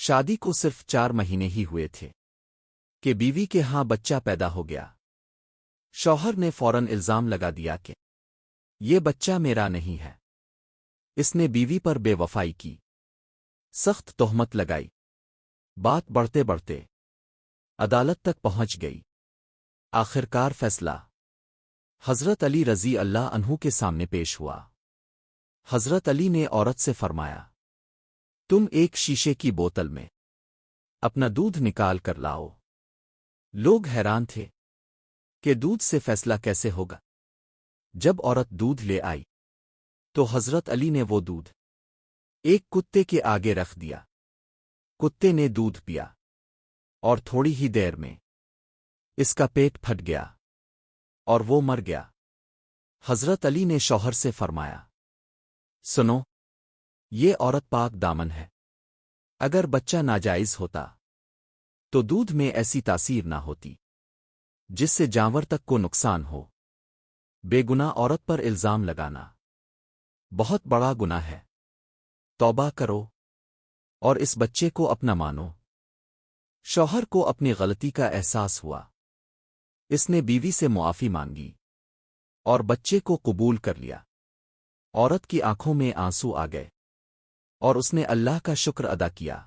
شادی کو صرف 4 مہینے ہی ہوئے تھے کہ بیوی کے ہاں بچہ پیدا ہو گیا۔ شوہر نے فوراً الزام لگا دیا کہ یہ بچہ میرا نہیں ہے۔ اس نے بیوی پر بے وفائی کی، سخت تہمت لگائی۔ بات بڑھتے بڑھتے عدالت تک پہنچ گئی۔ آخرکار فیصلہ حضرت علی رضی اللہ عنہ کے سامنے پیش ہوا۔ حضرت علی نے عورت سے فرمایا، تم ایک شیشے کی بوتل میں اپنا دودھ نکال کر لاؤ۔ لوگ حیران تھے کہ دودھ سے فیصلہ کیسے ہوگا۔ جب عورت دودھ لے آئی تو حضرت علی نے وہ دودھ ایک کتے کے آگے رکھ دیا۔ کتے نے دودھ پیا اور تھوڑی ہی دیر میں اس کا پیٹ پھٹ گیا اور وہ مر گیا۔ حضرت علی نے شوہر سے فرمایا، سنو، یہ عورت پاک دامن ہے۔ اگر بچہ ناجائز ہوتا تو دودھ میں ایسی تاثیر نہ ہوتی جس سے جانور تک کو نقصان ہو۔ بے گناہ عورت پر الزام لگانا بہت بڑا گناہ ہے۔ توبہ کرو اور اس بچے کو اپنا مانو۔ شوہر کو اپنی غلطی کا احساس ہوا۔ اس نے بیوی سے معافی مانگی اور بچے کو قبول کر لیا۔ عورت کی آنکھوں میں آنسو آ گئے اور اس نے اللہ کا شکر ادا کیا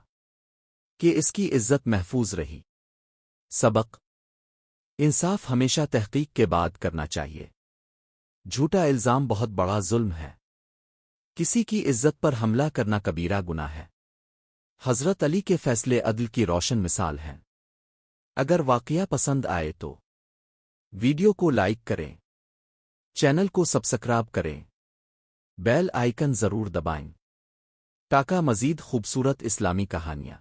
کہ اس کی عزت محفوظ رہی۔ سبق: انصاف ہمیشہ تحقیق کے بعد کرنا چاہیے۔ جھوٹا الزام بہت بڑا ظلم ہے۔ کسی کی عزت پر حملہ کرنا کبیرہ گناہ ہے۔ حضرت علی کے فیصلے عدل کی روشن مثال ہیں۔ اگر واقعہ پسند آئے تو ویڈیو کو لائک کریں، چینل کو سبسکرائب کریں، بیل آئیکن ضرور دبائیں تاکہ مزید خوبصورت اسلامی کہانیاں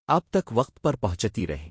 آپ تک وقت پر پہنچتی رہیں۔